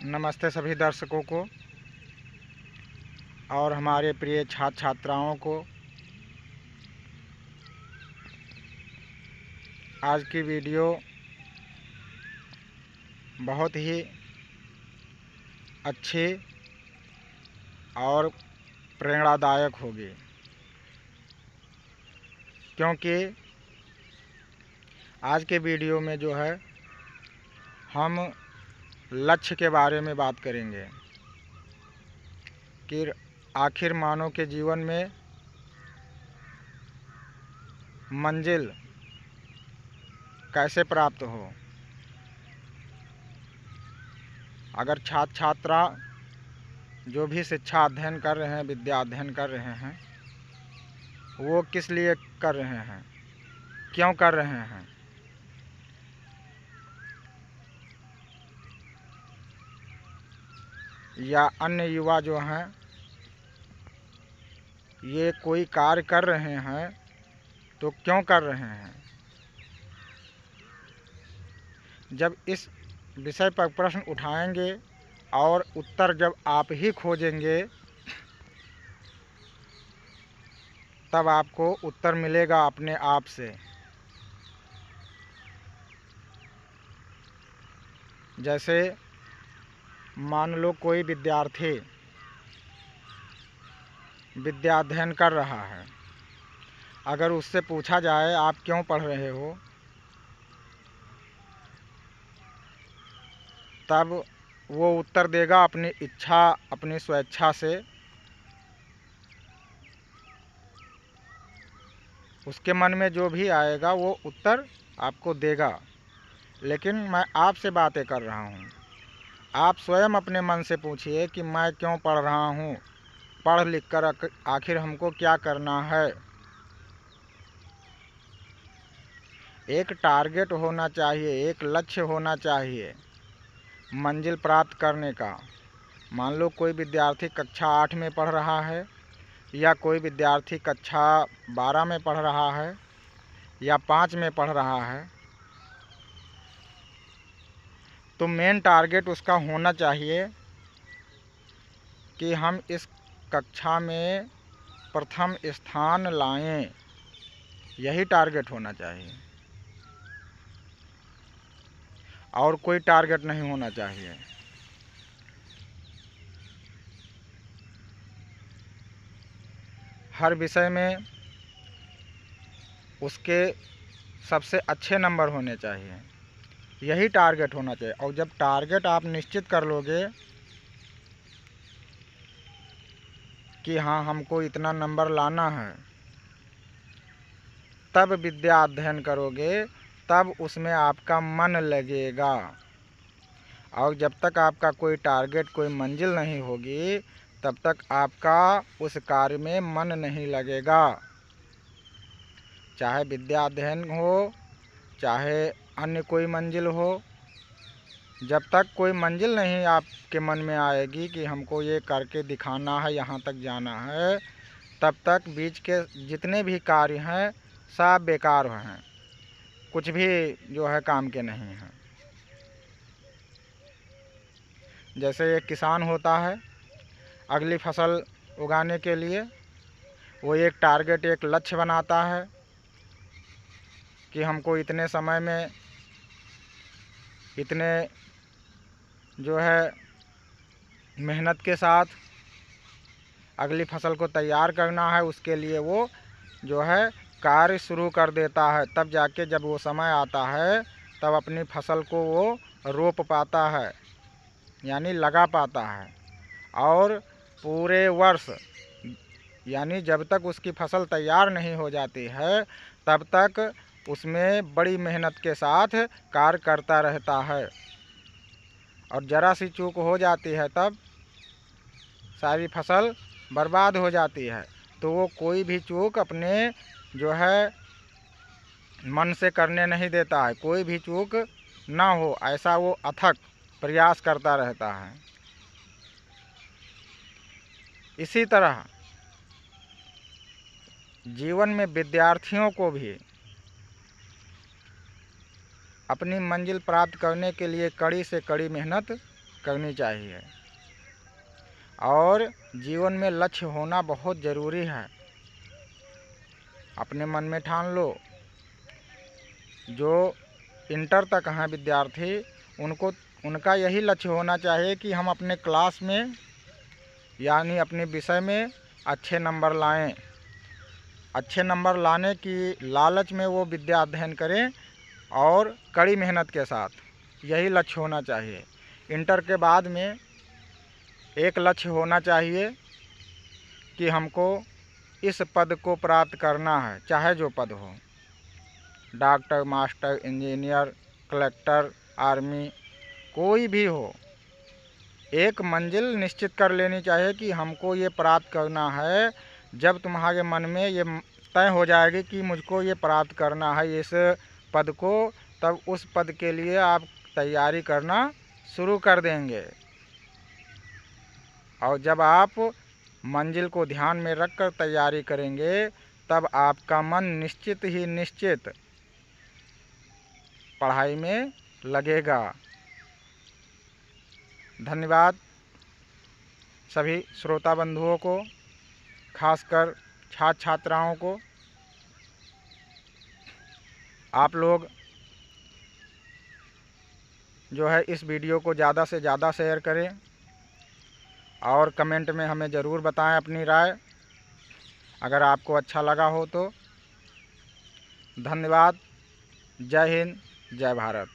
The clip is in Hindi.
नमस्ते सभी दर्शकों को और हमारे प्रिय छात्र छात्राओं को। आज की वीडियो बहुत ही अच्छी और प्रेरणादायक होगी, क्योंकि आज के वीडियो में जो है हम लक्ष्य के बारे में बात करेंगे कि आखिर मानव के जीवन में मंजिल कैसे प्राप्त हो। अगर छात्र छात्रा जो भी शिक्षा अध्ययन कर रहे हैं, विद्या अध्ययन कर रहे हैं, वो किस लिए कर रहे हैं, क्यों कर रहे हैं, या अन्य युवा जो हैं ये कोई कार्य कर रहे हैं तो क्यों कर रहे हैं। जब इस विषय पर प्रश्न उठाएंगे और उत्तर जब आप ही खोजेंगे तब आपको उत्तर मिलेगा अपने आप से। जैसे मान लो कोई विद्यार्थी विद्या अध्ययन कर रहा है, अगर उससे पूछा जाए आप क्यों पढ़ रहे हो, तब वो उत्तर देगा अपनी इच्छा, अपनी स्वेच्छा से। उसके मन में जो भी आएगा वो उत्तर आपको देगा। लेकिन मैं आपसे बातें कर रहा हूँ, आप स्वयं अपने मन से पूछिए कि मैं क्यों पढ़ रहा हूँ, पढ़ लिख कर आखिर हमको क्या करना है। एक टारगेट होना चाहिए, एक लक्ष्य होना चाहिए मंजिल प्राप्त करने का। मान लो कोई विद्यार्थी कक्षा 8 में पढ़ रहा है, या कोई विद्यार्थी कक्षा 12 में पढ़ रहा है, या 5 में पढ़ रहा है, तो मेन टारगेट उसका होना चाहिए कि हम इस कक्षा में प्रथम स्थान लाएं। यही टारगेट होना चाहिए, और कोई टारगेट नहीं होना चाहिए। हर विषय में उसके सबसे अच्छे नंबर होने चाहिए, यही टारगेट होना चाहिए। और जब टारगेट आप निश्चित कर लोगे कि हाँ हमको इतना नंबर लाना है, तब विद्या अध्ययन करोगे, तब उसमें आपका मन लगेगा। और जब तक आपका कोई टारगेट, कोई मंजिल नहीं होगी, तब तक आपका उस कार्य में मन नहीं लगेगा। चाहे विद्या अध्ययन हो, चाहे अन्य कोई मंजिल हो, जब तक कोई मंजिल नहीं आपके मन में आएगी कि हमको ये करके दिखाना है, यहाँ तक जाना है, तब तक बीच के जितने भी कार्य हैं सब बेकार हैं, कुछ भी जो है काम के नहीं हैं। जैसे एक किसान होता है, अगली फसल उगाने के लिए वो एक टारगेट, एक लक्ष्य बनाता है कि हमको इतने समय में इतने जो है मेहनत के साथ अगली फसल को तैयार करना है। उसके लिए वो जो है कार्य शुरू कर देता है। तब जाके जब वो समय आता है तब अपनी फसल को वो रोप पाता है, यानी लगा पाता है। और पूरे वर्ष, यानी जब तक उसकी फसल तैयार नहीं हो जाती है तब तक उसमें बड़ी मेहनत के साथ कार्य करता रहता है। और ज़रा सी चूक हो जाती है तब सारी फसल बर्बाद हो जाती है। तो वो कोई भी चूक अपने जो है मन से करने नहीं देता है, कोई भी चूक ना हो ऐसा वो अथक प्रयास करता रहता है। इसी तरह जीवन में विद्यार्थियों को भी अपनी मंजिल प्राप्त करने के लिए कड़ी से कड़ी मेहनत करनी चाहिए। और जीवन में लक्ष्य होना बहुत ज़रूरी है। अपने मन में ठान लो। जो इंटर तक हैं विद्यार्थी, उनका यही लक्ष्य होना चाहिए कि हम अपने क्लास में यानी अपने विषय में अच्छे नंबर लाएं। अच्छे नंबर लाने की लालच में वो विद्या अध्ययन करें और कड़ी मेहनत के साथ, यही लक्ष्य होना चाहिए। इंटर के बाद में एक लक्ष्य होना चाहिए कि हमको इस पद को प्राप्त करना है, चाहे जो पद हो, doctor, master, engineer, collector, army, कोई भी हो। एक मंजिल निश्चित कर लेनी चाहिए कि हमको ये प्राप्त करना है। जब तुम्हारे मन में ये तय हो जाएगी कि मुझको ये प्राप्त करना है इस पद को, तब उस पद के लिए आप तैयारी करना शुरू कर देंगे। और जब आप मंजिल को ध्यान में रखकर तैयारी करेंगे, तब आपका मन निश्चित ही निश्चित पढ़ाई में लगेगा। धन्यवाद सभी श्रोता बंधुओं को, खासकर छात्र छात्राओं को। आप लोग जो है इस वीडियो को ज़्यादा से ज़्यादा शेयर करें और कमेंट में हमें ज़रूर बताएं अपनी राय, अगर आपको अच्छा लगा हो तो। धन्यवाद। जय हिंद, जय भारत।